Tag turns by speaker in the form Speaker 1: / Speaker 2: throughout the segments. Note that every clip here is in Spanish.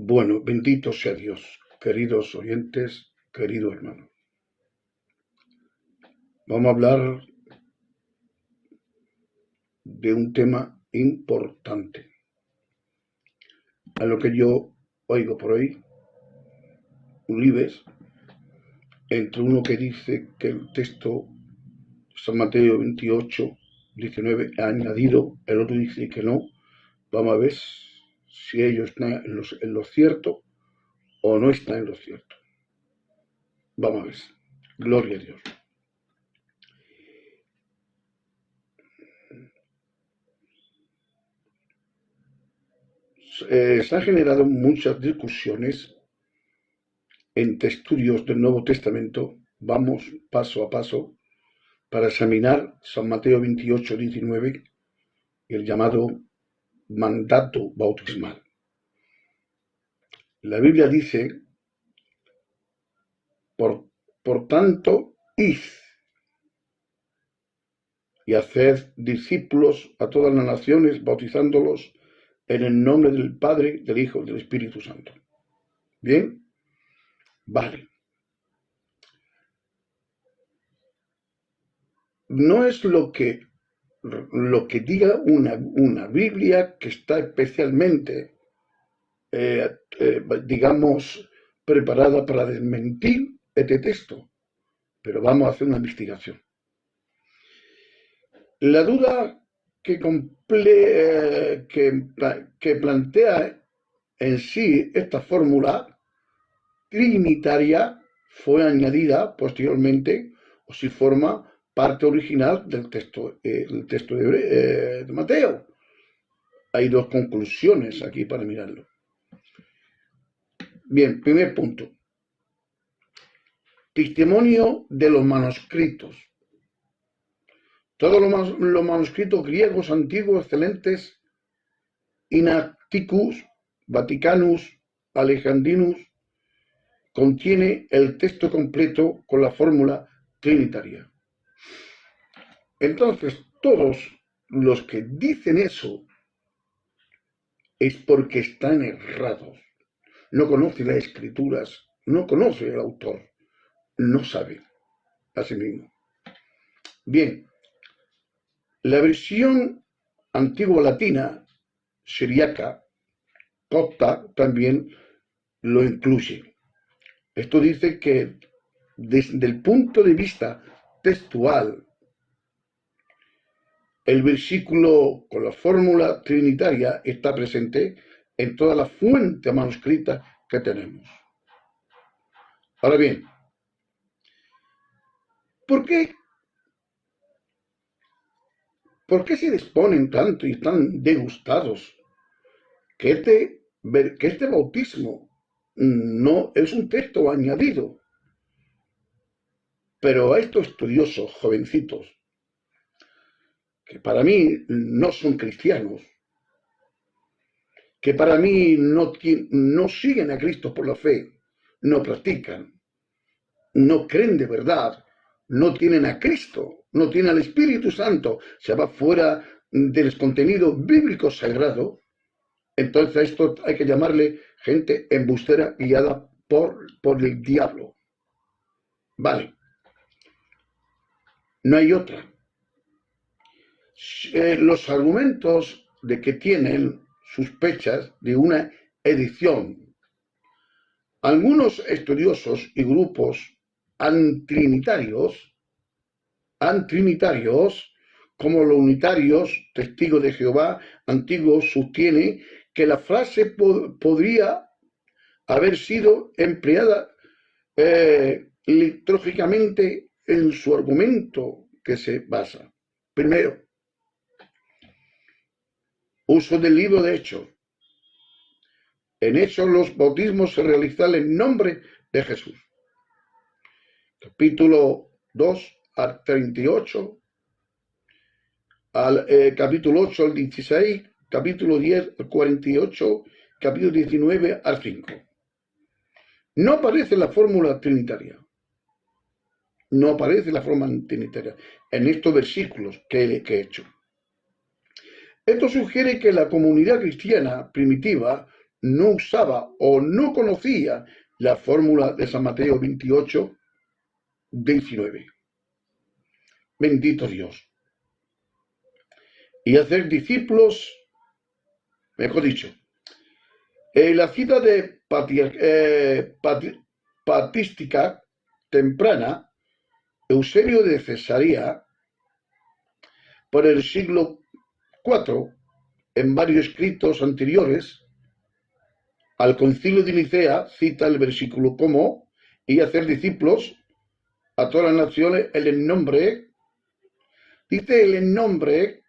Speaker 1: Bueno, bendito sea Dios, queridos oyentes, querido hermano. Vamos a hablar de un tema importante. A lo que yo oigo por ahí, un libres, entre uno que dice que el texto San Mateo 28, 19 ha añadido, el otro dice que no. Vamos a ver si ellos están en lo cierto o no están en lo cierto. Vamos a ver. Gloria a Dios. Se han generado muchas discusiones entre estudios del Nuevo Testamento. Vamos paso a paso para examinar San Mateo 28, 19 y el llamado mandato bautismal. La Biblia dice, por tanto, id y haced discípulos a todas las naciones, bautizándolos en el nombre del Padre, del Hijo y del Espíritu Santo. ¿Bien? Vale. No es lo que diga una Biblia que está especialmente, digamos, preparada para desmentir este texto, pero vamos a hacer una investigación. La duda que plantea en sí esta fórmula trinitaria fue añadida posteriormente, o si forma parte original del texto, de Mateo. Hay dos conclusiones aquí para mirarlo. Bien, primer punto. Testimonio de los manuscritos. Todos los manuscritos griegos antiguos excelentes, Inacticus, Vaticanus, Alejandrinus, contiene el texto completo con la fórmula trinitaria. Entonces, todos los que dicen eso es porque están errados. No conocen las escrituras, no conoce el autor, no sabe a sí mismo. Bien, la versión antigua latina, siriaca, copta, también lo incluye. Esto dice que desde el punto de vista textual, el versículo con la fórmula trinitaria está presente en toda la fuente manuscrita que tenemos. Ahora bien, ¿por qué se disponen tanto y están degustados que este bautismo no es un texto añadido? Pero a estos estudiosos jovencitos, que para mí no son cristianos, que para mí no siguen a Cristo por la fe, no practican, no creen de verdad, no tienen a Cristo, no tienen al Espíritu Santo, se va fuera del contenido bíblico sagrado, entonces a esto hay que llamarle gente embustera guiada por el diablo. Vale. No hay otra. Los argumentos de que tienen sospechas de una edición. Algunos estudiosos y grupos antrinitarios, como los unitarios, testigos de Jehová, antiguos, sostiene que la frase podría haber sido empleada litúrgicamente en su argumento que se basa. Primero, uso del libro de Hechos. En Hechos los bautismos se realizan en nombre de Jesús. Capítulo 2 al 38, capítulo 8 al 16, capítulo 10 al 48, capítulo 19 al 5. No aparece la fórmula trinitaria. No aparece la fórmula trinitaria en estos versículos que he hecho. Esto sugiere que la comunidad cristiana primitiva no usaba o no conocía la fórmula de San Mateo 28, 19. Bendito Dios. Y hacer discípulos, mejor dicho, la cita de patrística temprana, Eusebio de Cesarea, por el siglo IV, en varios escritos anteriores al concilio de Nicea, cita el versículo como, y hacer discípulos a todas las naciones en nombre, dice el nombre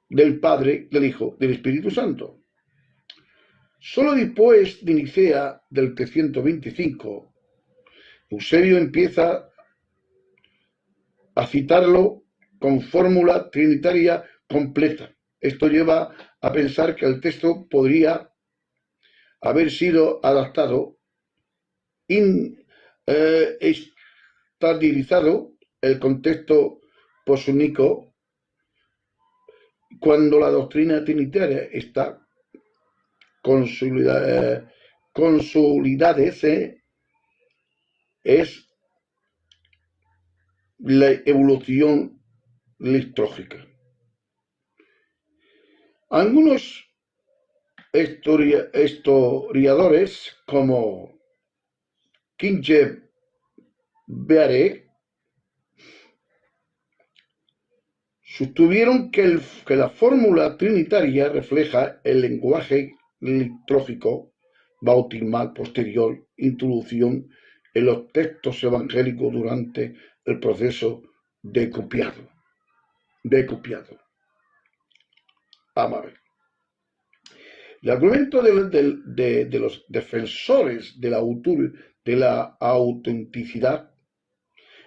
Speaker 1: del Padre, del Hijo, del Espíritu Santo. Solo después de Nicea del 325, Eusebio empieza a citarlo con fórmula trinitaria completa. Esto lleva a pensar que el texto podría haber sido adaptado, estabilizado el contexto posúnico cuando la doctrina trinitaria está consolidada, es la evolución litúrgica. Algunos historiadores como Kinje Beare sostuvieron que la fórmula trinitaria refleja el lenguaje litúrgico bautismal posterior, introducción en los textos evangélicos durante el proceso de copiado. Amable. El argumento de los defensores de la autenticidad,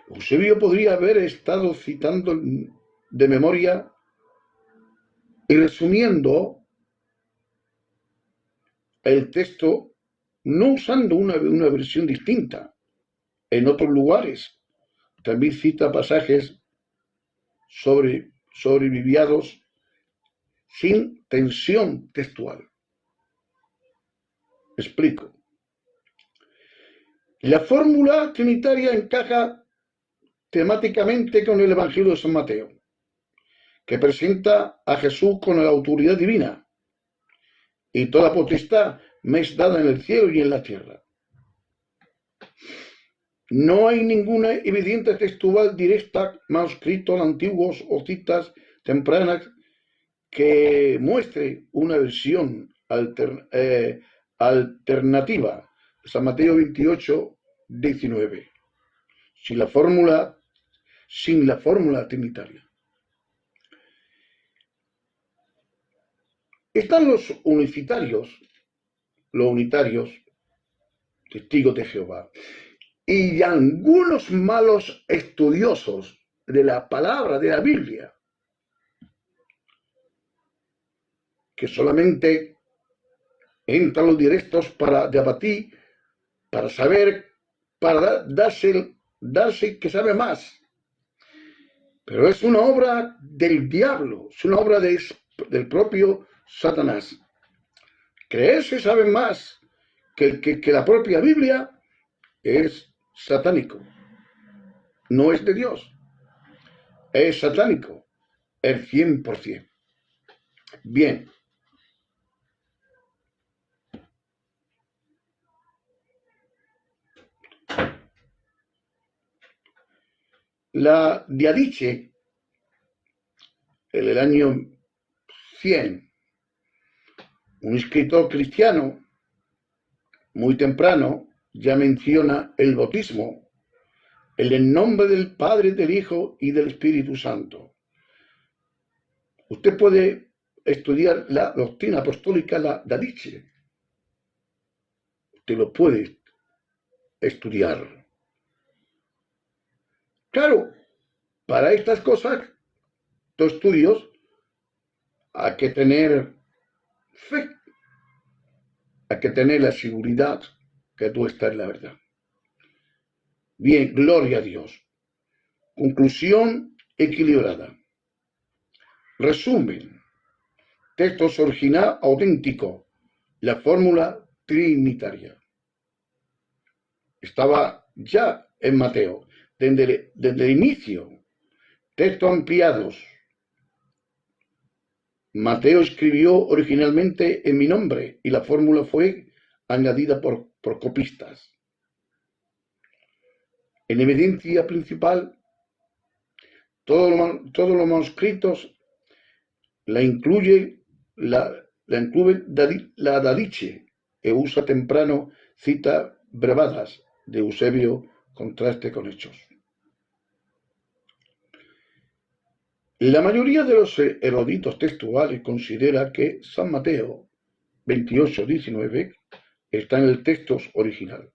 Speaker 1: Eusebio podría haber estado citando de memoria y resumiendo el texto, no usando una versión distinta. En otros lugares también cita pasajes sobreviviados sin tensión textual. Explico. La fórmula trinitaria encaja temáticamente con el Evangelio de San Mateo, que presenta a Jesús con la autoridad divina, y toda potestad me es dada en el cielo y en la tierra. No hay ninguna evidencia textual directa, manuscritos antiguos o citas tempranas que muestre una versión alternativa. San Mateo 28, 19. Sin la fórmula trinitaria. Están los unitarios, testigos de Jehová, y algunos malos estudiosos de la palabra de la Biblia, que solamente entran los directos para debatir, para saber, para darse que sabe más. Pero es una obra del diablo, es una obra del propio Satanás. Creerse sabe más que la propia Biblia es satánico. No es de Dios. Es satánico. El 100%. Bien. La Diadiche, en el año 100, un escritor cristiano muy temprano ya menciona el bautismo en el nombre del Padre, del Hijo y del Espíritu Santo. Usted puede estudiar la doctrina apostólica, la Diadiche. Usted lo puede estudiar. Claro, para estas cosas, estos estudios, hay que tener fe, hay que tener la seguridad que tú estás en la verdad. Bien, gloria a Dios. Conclusión equilibrada. Resumen. Textos original auténtico. la fórmula trinitaria. Estaba ya en Mateo, desde el inicio, textos ampliados. Mateo escribió originalmente en mi nombre y la fórmula fue añadida por copistas. En evidencia principal, todos los manuscritos la incluye la Dadiche, que usa temprano citas brevadas de Eusebio, contraste con hechos. La mayoría de los eruditos textuales considera que San Mateo 28:19 está en el texto original.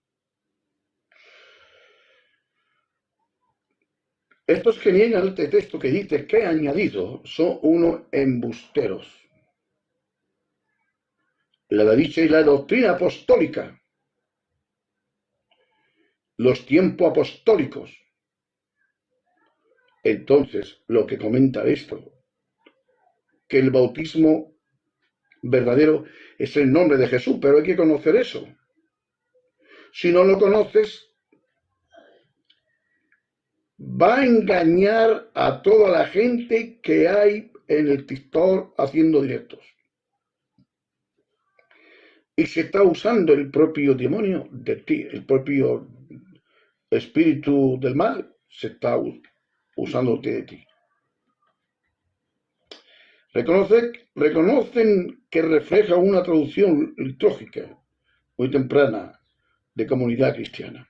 Speaker 1: Estos que niegan este texto que dice que he añadido son unos embusteros. La Dadiche y la doctrina apostólica, los tiempos apostólicos. Entonces, lo que comenta esto, que el bautismo verdadero es el nombre de Jesús, pero hay que conocer eso. Si no lo conoces, va a engañar a toda la gente que hay en el TikTok haciendo directos. Y se está usando el propio demonio de ti, el propio espíritu del mal, se está usándote de ti. Reconocen que refleja una traducción litúrgica muy temprana de comunidad cristiana.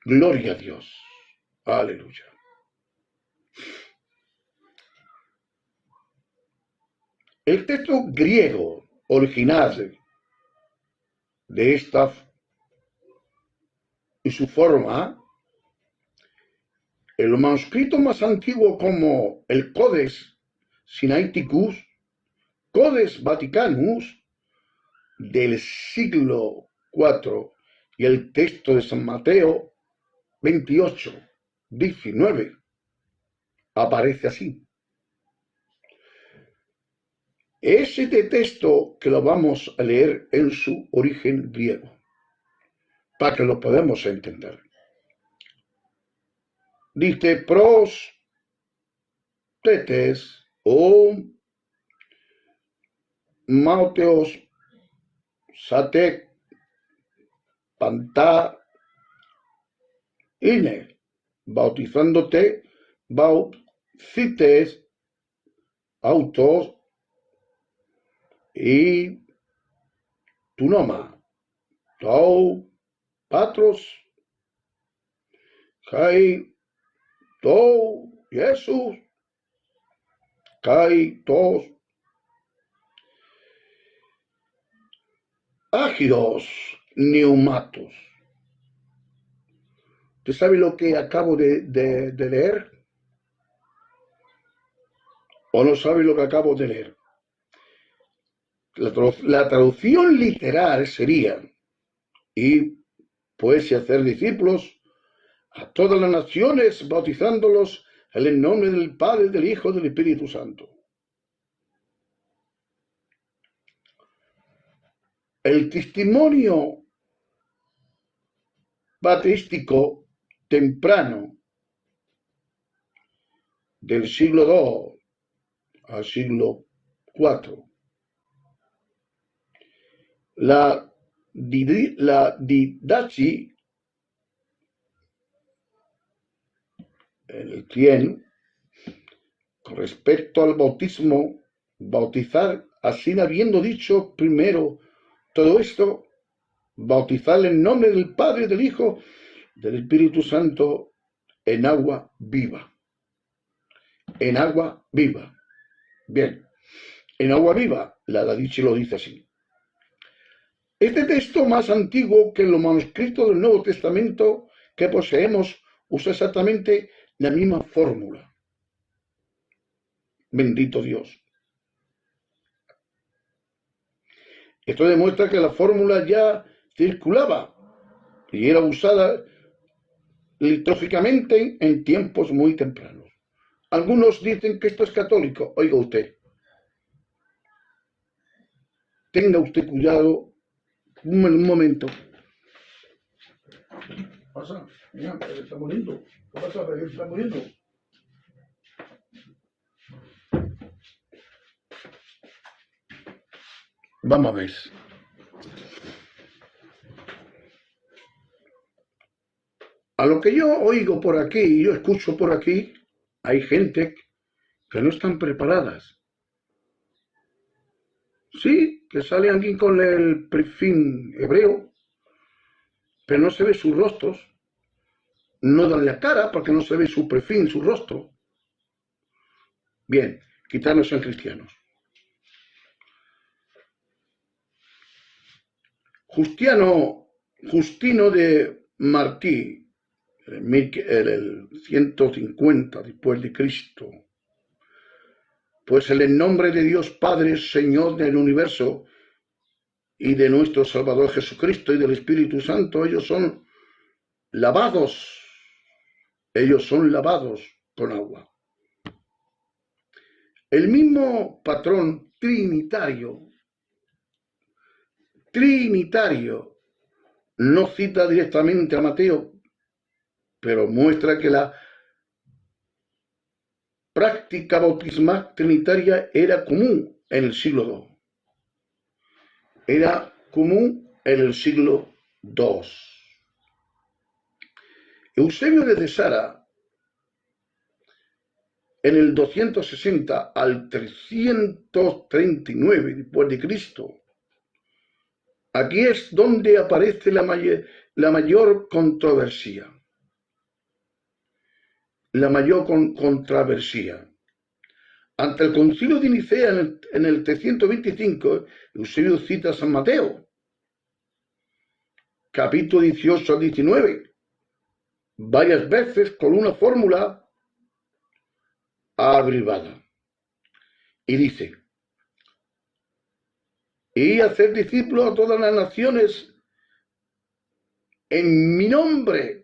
Speaker 1: Gloria a Dios. Aleluya. El texto griego original de esta y su forma, en los manuscritos más antiguos como el Codex Sinaiticus, Codex Vaticanus del siglo IV y el texto de San Mateo 28:19 aparece así. Ese texto que lo vamos a leer en su origen griego, para que lo podamos entender. Dice pros tetes o mauteos satek pantá ine, bautizándote baucites autos y tu noma, tau patros, kai tou Jesús, kai tos ágidos neumatos. ¿Usted sabe lo que acabo de leer? ¿O no sabe lo que acabo de leer? La traducción literal sería, y pues hacer discípulos a todas las naciones, bautizándolos en el nombre del Padre, del Hijo y del Espíritu Santo. El testimonio patrístico temprano del siglo II al siglo IV, la Didache en el Trien, con respecto al bautismo, bautizar, así habiendo dicho primero todo esto, bautizar en nombre del Padre, del Hijo, del Espíritu Santo en agua viva. En agua viva. Bien, en agua viva, la Dadiche lo dice así. Este texto más antiguo que los manuscritos del Nuevo Testamento que poseemos usa exactamente la misma fórmula. Bendito Dios. Esto demuestra que la fórmula ya circulaba y era usada litúrgicamente en tiempos muy tempranos. Algunos dicen que esto es católico. Oiga usted, tenga usted cuidado. Un momento. ¿Qué pasa? Mira, se está muriendo. ¿Qué pasa? ¿Por qué se está muriendo? Vamos a ver. A lo que yo oigo por aquí, yo escucho por aquí, hay gente que no están preparadas. Sí, que sale aquí con el prefín hebreo, pero no se ve sus rostros. No dan la cara porque no se ve su prefín, su rostro. Bien, quitarnos sean cristianos. Justino de Martí, el 150 después de Cristo, pues en el nombre de Dios Padre, Señor del universo, y de nuestro Salvador Jesucristo y del Espíritu Santo, ellos son lavados con agua. El mismo patrón trinitario, no cita directamente a Mateo, pero muestra que la práctica bautismal trinitaria era común en el siglo II. Era común en el siglo II. Eusebio de Cesarea, en el 260 al 339 después de Cristo, aquí es donde aparece la mayor controversia. La mayor controversia. Ante el concilio de Nicea en el 325, Eusebio cita a San Mateo, capítulo 18 al 19, varias veces con una fórmula abrevada. Y dice: y hacer discípulos a todas las naciones en mi nombre.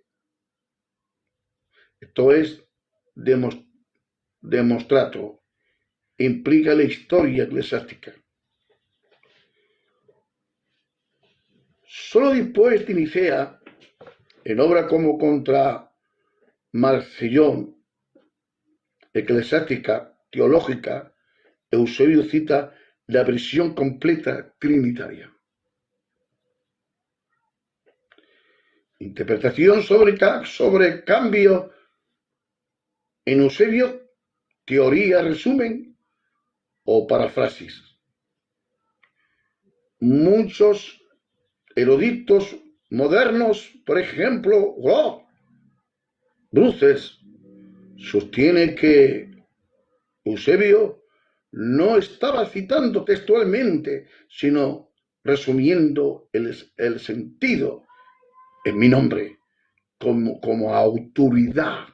Speaker 1: Esto es demostrato, implica la historia eclesiástica. Solo después de Nicea, en obra como contra Marcillón, eclesiástica, teológica, Eusebio cita la versión completa trinitaria. Interpretación sobre cambio en Eusebio, teoría, resumen o parafrasis. Muchos eruditos modernos, por ejemplo, Bruces, sostiene que Eusebio no estaba citando textualmente, sino resumiendo el sentido en mi nombre, como autoridad.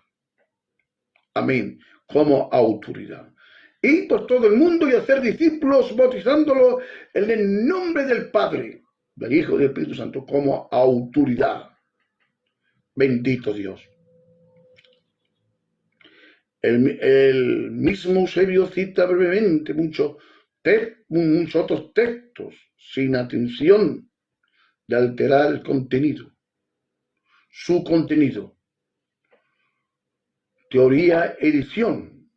Speaker 1: Amén, como autoridad. Y por todo el mundo y hacer discípulos, bautizándolos en el nombre del Padre, del Hijo y del Espíritu Santo, como autoridad. Bendito Dios. El mismo Eusebio cita brevemente muchos otros textos, sin atención de alterar el contenido. Su contenido. Teoría, edición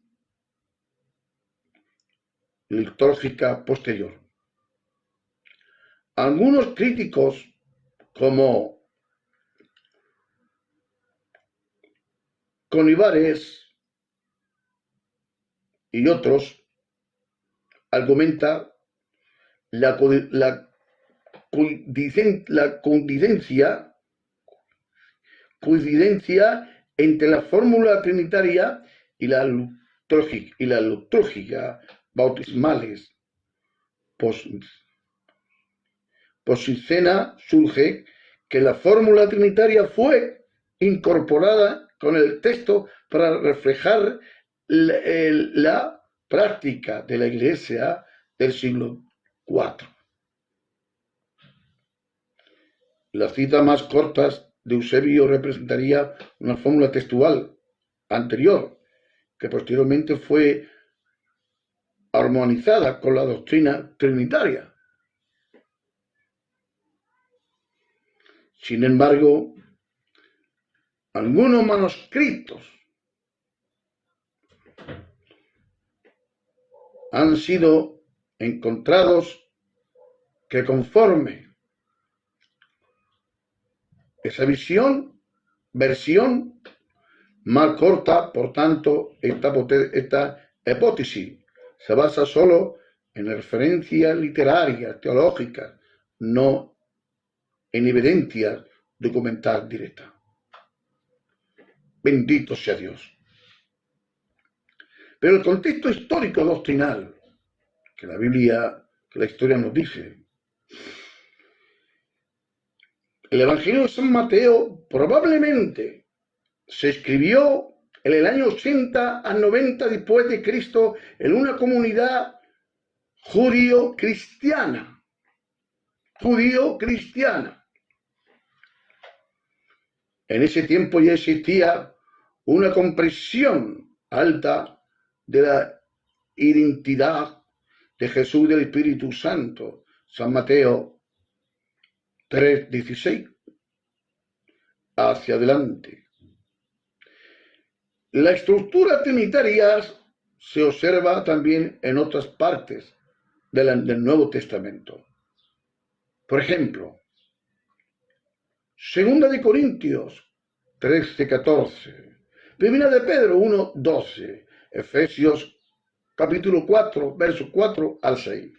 Speaker 1: litúrgica posterior. Algunos críticos, como Conivares y otros, argumentan la coincidencia entre la fórmula trinitaria y la litúrgica bautismales. Posicena surge que la fórmula trinitaria fue incorporada con el texto para reflejar la práctica de la Iglesia del siglo IV. Las citas más cortas de Eusebio representaría una fórmula textual anterior, que posteriormente fue armonizada con la doctrina trinitaria. Sin embargo, algunos manuscritos han sido encontrados que conforme esa versión más corta, por tanto, esta hipótesis se basa solo en referencias literarias, teológicas, no en evidencia documental directa. Bendito sea Dios. Pero el contexto histórico doctrinal que la Biblia, que la historia nos dice, el Evangelio de San Mateo probablemente se escribió en el año 80 al 90 después de Cristo en una comunidad judío-cristiana. En ese tiempo ya existía una comprensión alta de la identidad de Jesús y del Espíritu Santo. San Mateo 3:16. Hacia adelante. La estructura trinitaria se observa también en otras partes del Nuevo Testamento. Por ejemplo, 2 de Corintios 13:14, 1 de Pedro 1:12, Efesios capítulo 4, versos 4 al 6.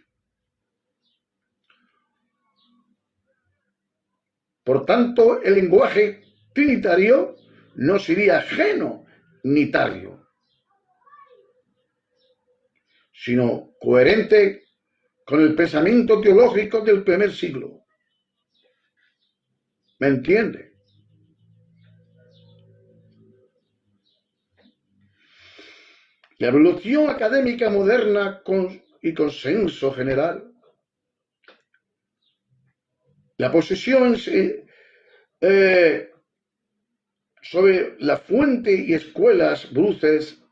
Speaker 1: Por tanto, el lenguaje trinitario no sería ajeno ni tario, sino coherente con el pensamiento teológico del primer siglo. ¿Me entiende? La evolución académica moderna y consenso general, la posesión sobre la fuente y escuelas bruces,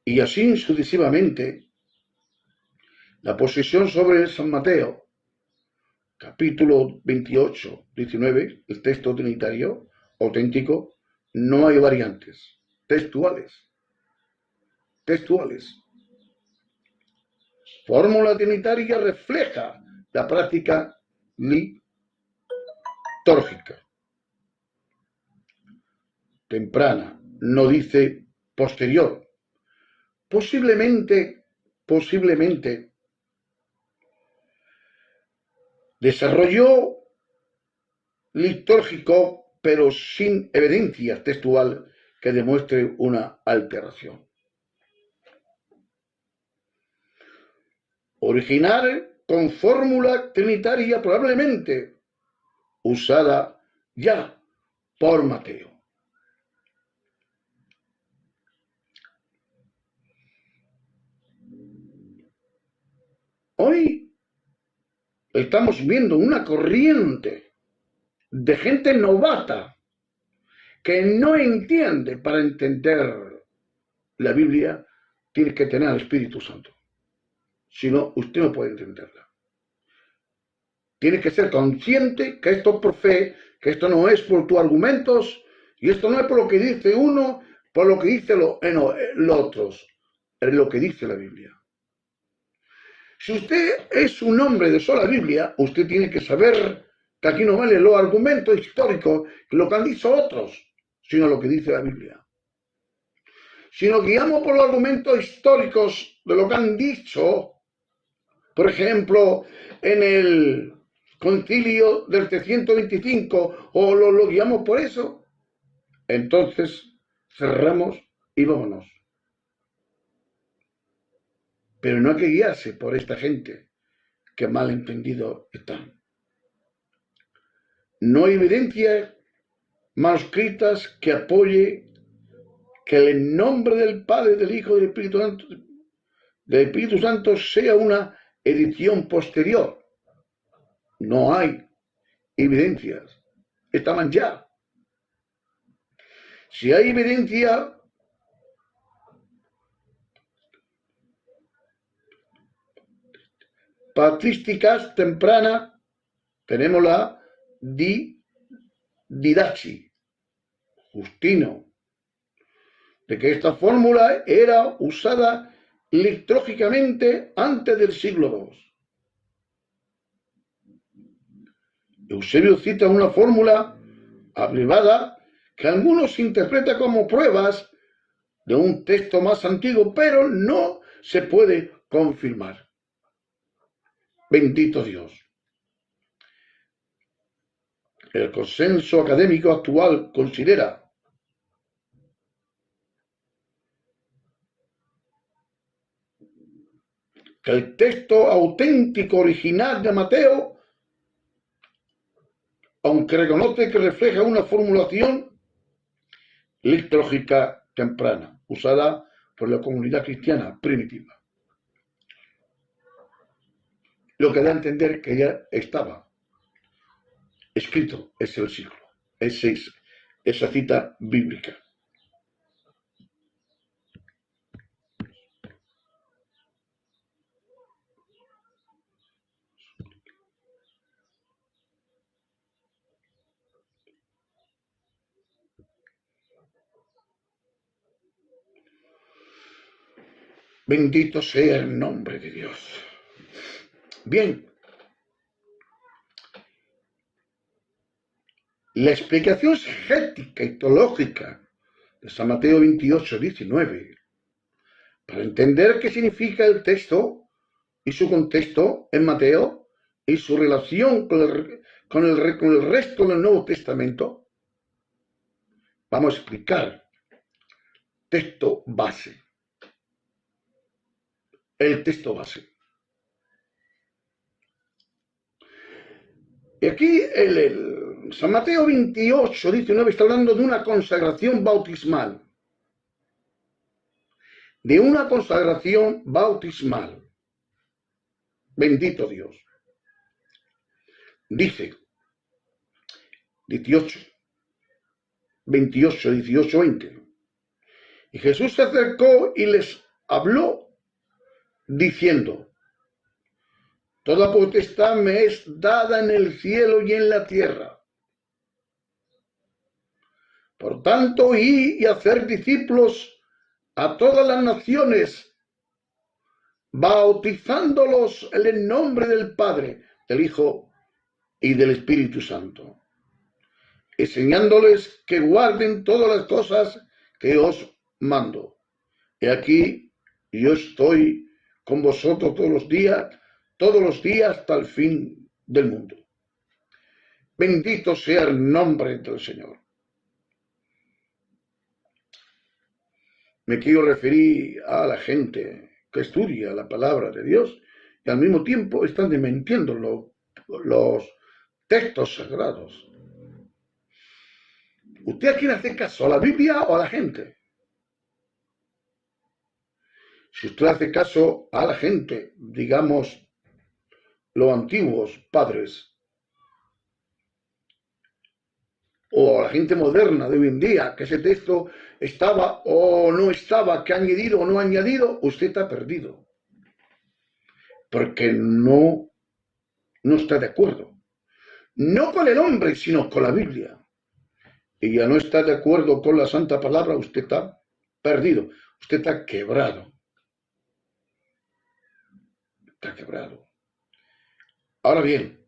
Speaker 1: y así sucesivamente, la posesión sobre San Mateo, capítulo 28, 19, el texto trinitario auténtico, no hay variantes textuales. Fórmula trinitaria refleja la práctica litúrgica temprana, no dice posterior. Posiblemente desarrolló litúrgico, pero sin evidencia textual que demuestre una alteración. Original con fórmula trinitaria probablemente usada ya por Mateo. Hoy estamos viendo una corriente de gente novata que no entiende. Para entender la Biblia tiene que tener al Espíritu Santo. Si no, usted no puede entenderla. Tienes que ser consciente que esto es por fe, que esto no es por tus argumentos, y esto no es por lo que dice uno, por lo que dice los otros, es lo que dice la Biblia. Si usted es un hombre de sola Biblia, usted tiene que saber que aquí no valen los argumentos históricos, lo que han dicho otros, sino lo que dice la Biblia. Si nos guiamos por los argumentos históricos de lo que han dicho, por ejemplo, en el concilio del 325, o lo guiamos por eso, entonces cerramos y vámonos. Pero no hay que guiarse por esta gente que mal entendido están. No hay evidencias manuscritas que apoye que el nombre del Padre, del Hijo y del Espíritu Santo sea una edición posterior. No hay evidencias estaban ya. Si hay evidencia patrísticas tempranas, tenemos la Didache, Justino, de que esta fórmula era usada litúrgicamente antes del siglo II. Eusebio cita una fórmula abrevada que algunos interpretan como pruebas de un texto más antiguo, pero no se puede confirmar. Bendito Dios. El consenso académico actual considera que el texto auténtico original de Mateo, aunque reconoce que refleja una formulación litúrgica temprana, usada por la comunidad cristiana primitiva, lo que da a entender que ya estaba escrito ese versículo, esa cita bíblica. Bendito sea el nombre de Dios. Bien, la explicación exegética y teológica de San Mateo 28, 19, para entender qué significa el texto y su contexto en Mateo y su relación con el resto del Nuevo Testamento, vamos a explicar texto base. El texto base. Y aquí el San Mateo 28, 19 está hablando de una consagración bautismal. De una consagración bautismal. Bendito Dios. Dice 28, 20. Y Jesús se acercó y les habló diciendo: toda potestad me es dada en el cielo y en la tierra. Por tanto, id y hacer discípulos a todas las naciones, bautizándolos en el nombre del Padre, del Hijo y del Espíritu Santo, enseñándoles que guarden todas las cosas que os mando. Y aquí yo estoy con vosotros todos los días hasta el fin del mundo. Bendito sea el nombre del Señor. Me quiero referir a la gente que estudia la palabra de Dios y al mismo tiempo están desmintiendo los textos sagrados. ¿Usted quiere hacer caso a la Biblia o a la gente? Si usted hace caso a la gente, digamos, los antiguos padres, o a la gente moderna de hoy en día, que ese texto estaba o no estaba, que ha añadido o no ha añadido, usted está perdido. Porque no está de acuerdo. No con el hombre, sino con la Biblia. Y ya no está de acuerdo con la Santa Palabra, usted está perdido. Usted está quebrado. Está quebrado. Ahora bien,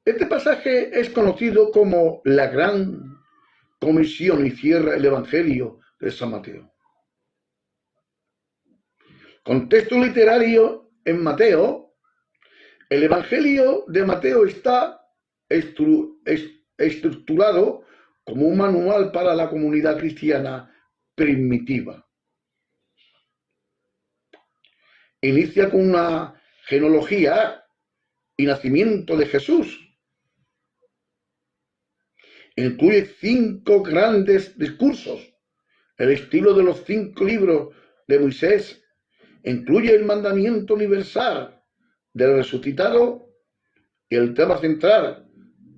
Speaker 1: este pasaje es conocido como la Gran Comisión y cierra el Evangelio de San Mateo. Contexto literario en Mateo. El Evangelio de Mateo está estructurado como un manual para la comunidad cristiana primitiva. Inicia con una genealogía y nacimiento de Jesús. Incluye 5 grandes discursos, el estilo de los 5 libros de Moisés incluye el mandamiento universal del resucitado, y el tema central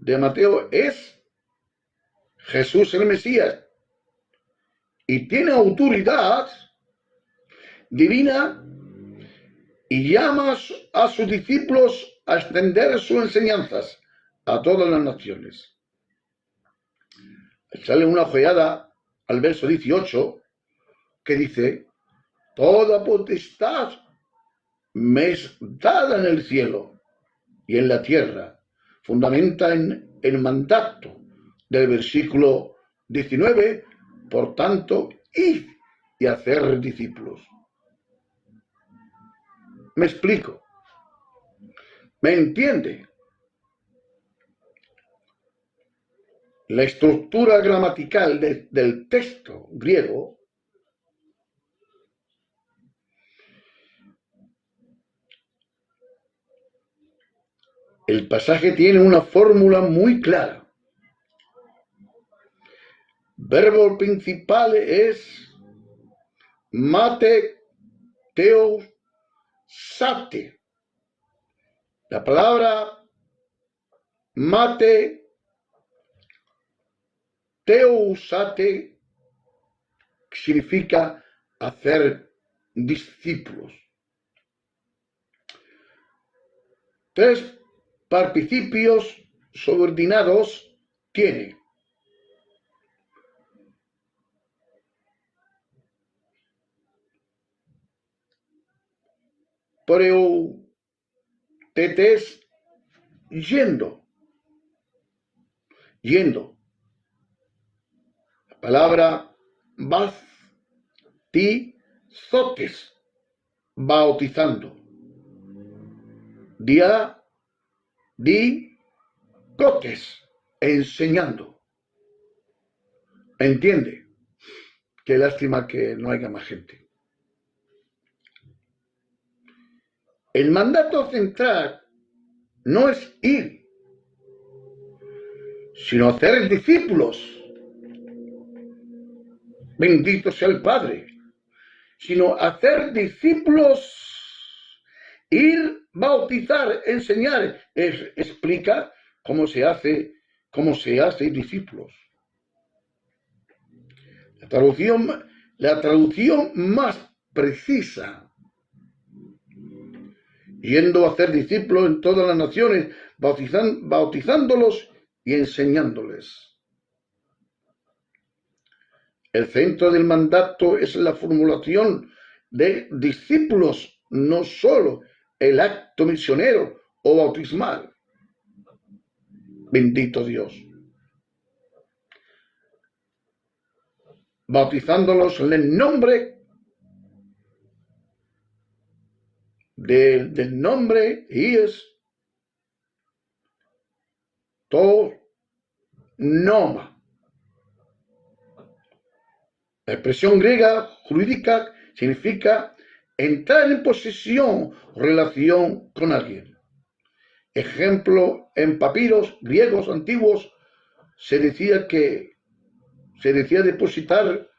Speaker 1: de Mateo es Jesús el Mesías, y tiene autoridad divina y llama a sus discípulos a extender sus enseñanzas a todas las naciones. Sale una ojeada al verso 18 que dice: toda potestad me es dada en el cielo y en la tierra. Fundamenta en el mandato del versículo 19, por tanto, id y hacer discípulos. ¿Me explico? ¿Me entiende? La estructura gramatical del texto griego el pasaje tiene una fórmula muy clara. Verbo principal es mate, teos, sate. La palabra mate, teosate significa hacer discípulos. Tres participios subordinados tiene. Tetes, yendo. Yendo. La palabra zotes, bautizando. Cotes, enseñando. ¿Entiende? Qué lástima que no haya más gente. El mandato central no es ir, sino hacer discípulos. Bendito sea el Padre. Sino hacer discípulos, ir, bautizar, enseñar. Explica cómo se hace discípulos. La traducción más precisa: yendo a hacer discípulos en todas las naciones, bautizándolos y enseñándoles. El centro del mandato es la formulación de discípulos, no solo el acto misionero o bautismal. Bendito Dios. Bautizándolos en el nombre del nombre es to noma. La expresión griega jurídica significa entrar en posesión o relación con alguien. Ejemplo, en papiros griegos antiguos se decía depositar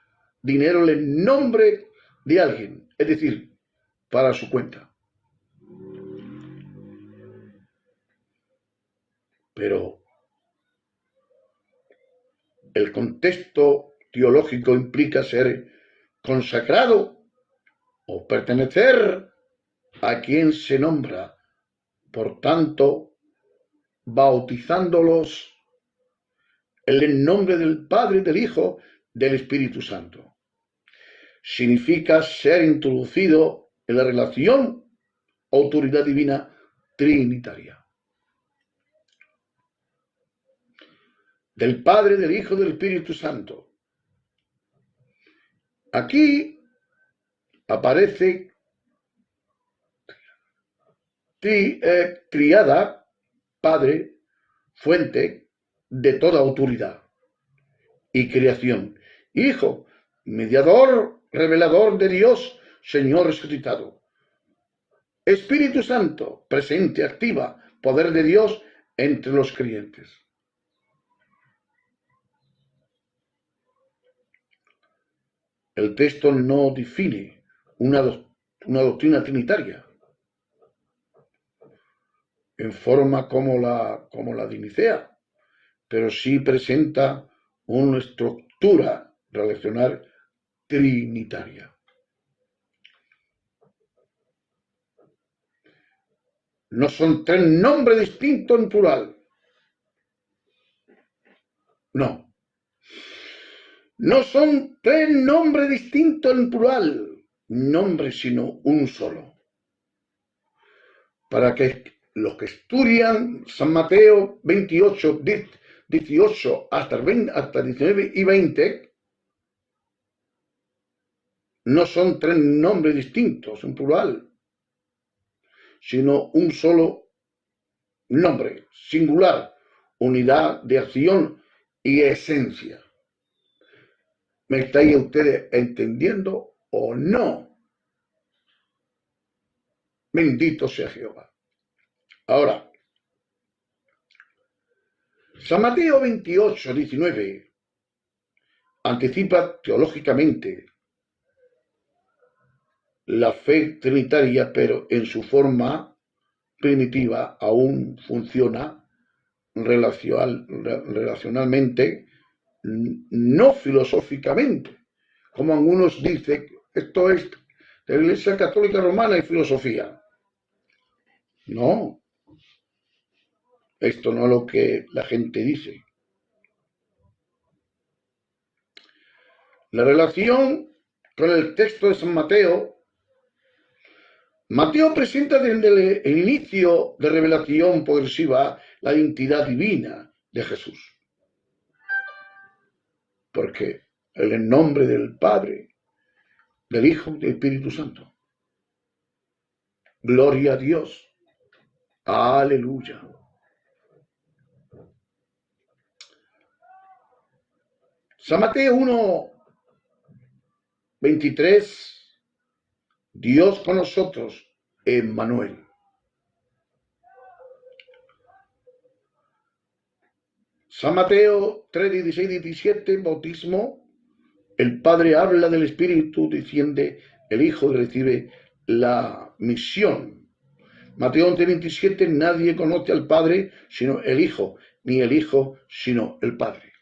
Speaker 1: dinero en el nombre de alguien, es decir, para su cuenta. Pero el contexto teológico implica ser consagrado o pertenecer a quien se nombra. Por tanto, bautizándolos en el nombre del Padre, del Hijo, del Espíritu Santo. Significa ser introducido en la relación autoridad divina trinitaria. Del Padre, del Hijo, del Espíritu Santo. Aquí aparece triada, Padre, fuente de toda autoridad y creación. Hijo, mediador, revelador de Dios, Señor resucitado. Espíritu Santo, presente, activa, poder de Dios entre los creyentes. El texto no define una doctrina trinitaria, en forma como la de Nicea, pero sí presenta una estructura relacional trinitaria. No son tres nombres distintos en plural. No. No son tres nombres distintos en plural. Nombre, sino un solo. Para que los que estudian San Mateo 28, 18 hasta 19 y 20, no son tres nombres distintos en plural, sino un solo nombre, singular, unidad de acción y esencia. ¿Me estáis ustedes entendiendo o no? Bendito sea Jehová. Ahora, San Mateo 28, 19 anticipa teológicamente la fe trinitaria, pero en su forma primitiva aún funciona relacionalmente, no filosóficamente, como algunos dicen, esto es de la Iglesia Católica Romana y filosofía. No, esto no es lo que la gente dice. La relación con el texto de San Mateo, Mateo presenta desde el inicio de revelación progresiva la identidad divina de Jesús. Porque en el nombre del Padre, del Hijo y del Espíritu Santo. Gloria a Dios. Aleluya. San Mateo 1, 23. Dios con nosotros, Emmanuel. San Mateo 3, 16, 17, bautismo. El Padre habla del Espíritu, desciende el Hijo y recibe la misión. Mateo 11, 27, nadie conoce al Padre sino el Hijo, ni el Hijo sino el Padre.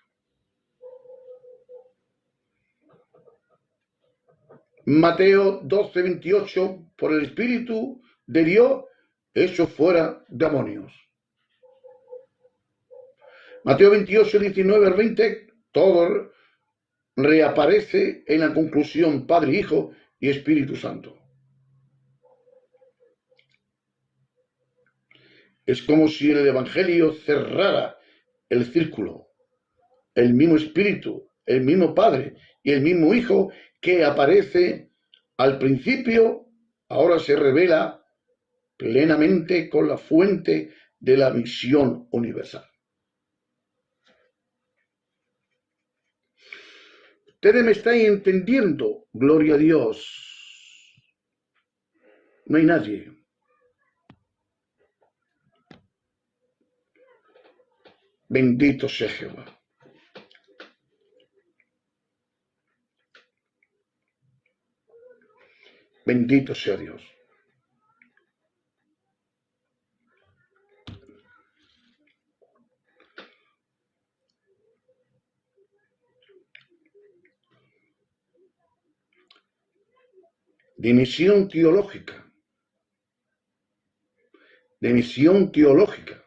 Speaker 1: Mateo 12, 28, por el Espíritu de Dios, hecho fuera demonios. Mateo 28, 19 al 20, todo reaparece en la conclusión Padre, Hijo y Espíritu Santo. Es como si el Evangelio cerrara el círculo. El mismo Espíritu, el mismo Padre y el mismo Hijo que aparece al principio, ahora se revela plenamente con la fuente de la misión universal. Ustedes me estáis entendiendo, gloria a Dios. No hay nadie. Bendito sea Jehová. Bendito sea Dios. De misión teológica. De misión teológica.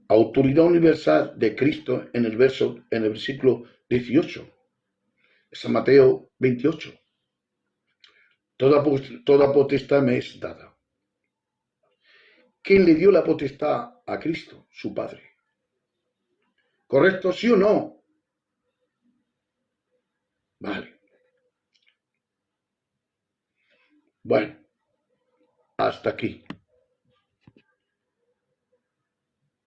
Speaker 1: Autoridad universal de Cristo en el versículo 18. San Mateo 28. Toda potestad me es dada. ¿Quién le dio la potestad a Cristo? Su Padre. ¿Correcto? ¿Sí o no? Vale. Bueno, hasta aquí.